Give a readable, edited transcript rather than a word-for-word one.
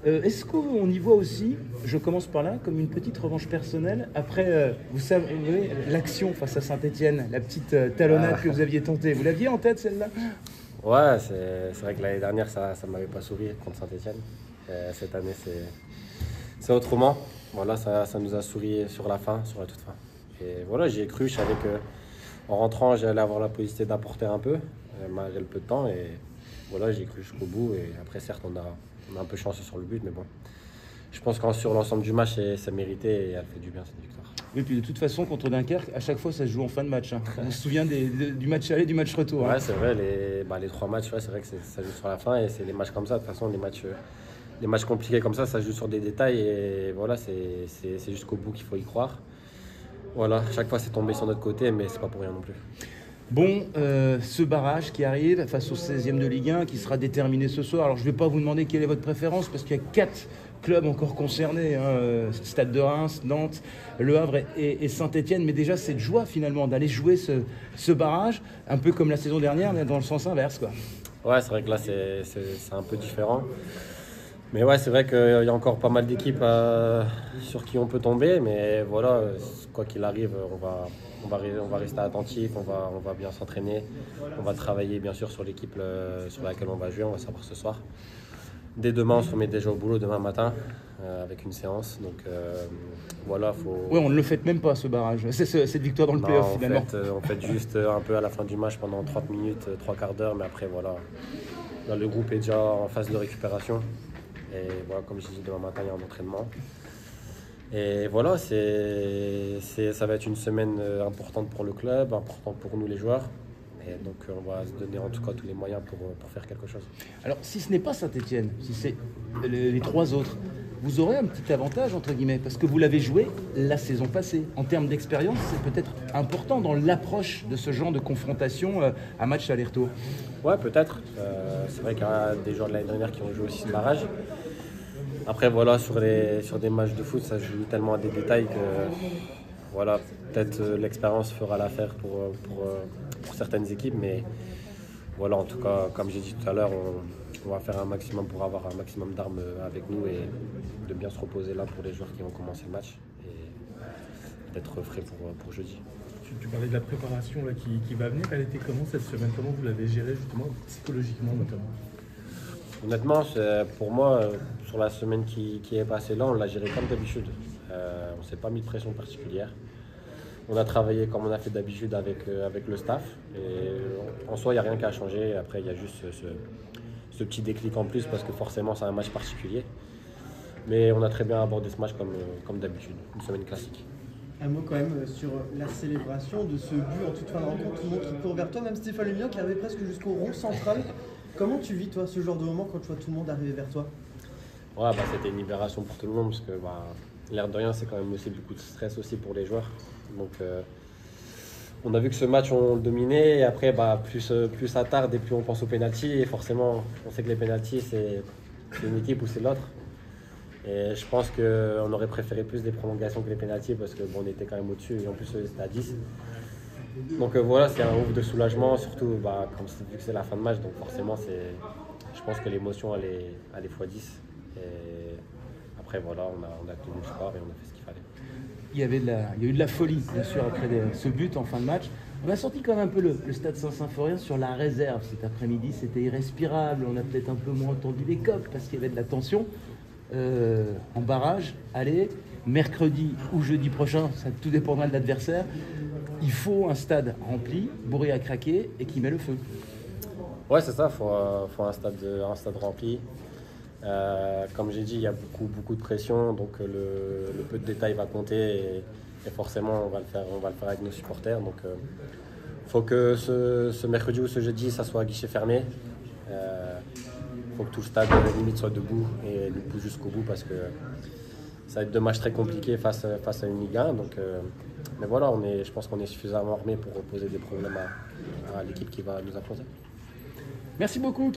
Est-ce qu'on y voit aussi, je commence par là, comme une petite revanche personnelle, après, vous savez, l'action face à Saint-Etienne, la petite talonnade que vous aviez tentée, vous l'aviez en tête celle-là? Ouais, c'est vrai que l'année dernière, ça ne m'avait pas souri contre Saint-Etienne. Cette année, c'est autrement. Voilà, ça nous a souri sur la fin, sur la toute fin. Et voilà, j'y ai cru. Je savais qu'en rentrant, j'allais avoir la possibilité d'apporter un peu, malgré le peu de temps. Et voilà, j'y ai cru jusqu'au bout. Et après, certes, on a un peu chancé sur le but, mais bon. Je pense que sur l'ensemble du match, c'est mérité et elle fait du bien cette victoire. Oui, puis de toute façon, contre Dunkerque, à chaque fois, ça se joue en fin de match. On se souvient du match aller, du match retour. Ouais, c'est vrai, les trois matchs, ouais, c'est vrai que ça joue sur la fin et c'est les matchs comme ça. De toute façon, les matchs compliqués comme ça joue sur des détails et voilà, c'est jusqu'au bout qu'il faut y croire. Voilà, chaque fois c'est tombé sur notre côté, mais c'est pas pour rien non plus. Bon, ce barrage qui arrive face au 16e de Ligue 1, qui sera déterminé ce soir. Alors, je ne vais pas vous demander quelle est votre préférence, parce qu'il y a 4 clubs encore concernés, Stade de Reims, Nantes, Le Havre et Saint-Etienne. Mais déjà, c'est de joie finalement d'aller jouer ce barrage, un peu comme la saison dernière, mais dans le sens inverse, quoi. Ouais, c'est vrai que là c'est un peu différent. Mais ouais, c'est vrai qu'il y a encore pas mal d'équipes sur qui on peut tomber, mais voilà, quoi qu'il arrive, on va rester attentif, on va bien s'entraîner, on va travailler bien sûr sur l'équipe sur laquelle on va jouer, on va savoir ce soir. Dès demain, on se remet déjà au boulot demain matin avec une séance, donc voilà, faut. Ouais, on ne le fait même pas ce barrage, c'est cette victoire dans le play-off finalement. On fait juste un peu à la fin du match pendant 30 minutes, 3/4 d'heure, mais après voilà, là, le groupe est déjà en phase de récupération. Et voilà, comme je dis, demain matin, il y a un entraînement. Et voilà, ça va être une semaine importante pour le club, importante pour nous les joueurs. Et donc, on va se donner en tout cas tous les moyens pour faire quelque chose. Alors, si ce n'est pas Saint-Etienne, si c'est les 3 autres, vous aurez un petit avantage, entre guillemets, parce que vous l'avez joué la saison passée. En termes d'expérience, c'est peut-être important dans l'approche de ce genre de confrontation à match aller-retour. Ouais, peut-être. C'est vrai qu'il y a des joueurs de l'année dernière qui ont joué aussi ce barrage. Après, voilà, sur des matchs de foot, ça se joue tellement à des détails que voilà, peut-être l'expérience fera l'affaire pour certaines équipes. Mais voilà, en tout cas, comme j'ai dit tout à l'heure, on va faire un maximum pour avoir un maximum d'armes avec nous et de bien se reposer là pour les joueurs qui vont commencer le match et d'être frais pour jeudi. Tu parlais de la préparation là, qui va venir. Elle était comment cette semaine? Comment vous l'avez gérée justement, psychologiquement notamment? Honnêtement, pour moi, sur la semaine qui est passée là, on l'a géré comme d'habitude. On ne s'est pas mis de pression particulière. On a travaillé comme on a fait d'habitude avec le staff. Et en soi, il n'y a rien qui a changé. Après, il y a juste ce petit déclic en plus parce que forcément, c'est un match particulier. Mais on a très bien abordé ce match comme d'habitude, une semaine classique. Un mot quand même sur la célébration de ce but en toute fin de rencontre, tout le monde qui court vers toi, même Stéphane Lemien qui arrivait presque jusqu'au rond central. Comment tu vis toi ce genre de moment quand tu vois tout le monde arriver vers toi? Ouais, c'était une libération pour tout le monde parce que l'air de rien, c'est quand même aussi beaucoup de stress aussi pour les joueurs. Donc on a vu que ce match on le dominait et après plus ça tarde et plus on pense aux pénaltys et forcément on sait que les pénaltys c'est une équipe ou c'est l'autre. Et je pense qu'on aurait préféré plus des prolongations que les pénaltys parce que on était quand même au-dessus et en plus c'était à 10. Donc voilà, c'est un ouf de soulagement, surtout comme vu que c'est la fin de match, donc forcément je pense que l'émotion elle est x10. Et après voilà, on a tenu le score et on a fait ce qu'il fallait. Il y a eu de la folie, bien sûr, après ce but en fin de match. On a senti quand même un peu le stade Saint-Symphorien sur la réserve cet après-midi. C'était irrespirable. On a peut-être un peu moins entendu les coqs parce qu'il y avait de la tension. En barrage, allez, mercredi ou jeudi prochain, ça tout dépendra de l'adversaire. Il faut un stade rempli, bourré à craquer et qui met le feu. Ouais, c'est ça, faut un stade rempli. Comme j'ai dit, il y a beaucoup de pression, donc le peu de détails va compter et forcément on va le faire avec nos supporters. Donc faut que ce mercredi ou ce jeudi, ça soit à guichet fermé. Faut que tout le stade limite soit debout et nous pousse jusqu'au bout parce que ça va être 2 matchs très compliqués face à une Ligue 1. Donc, mais voilà, je pense qu'on est suffisamment armé pour poser des problèmes à l'équipe qui va nous affronter. Merci beaucoup.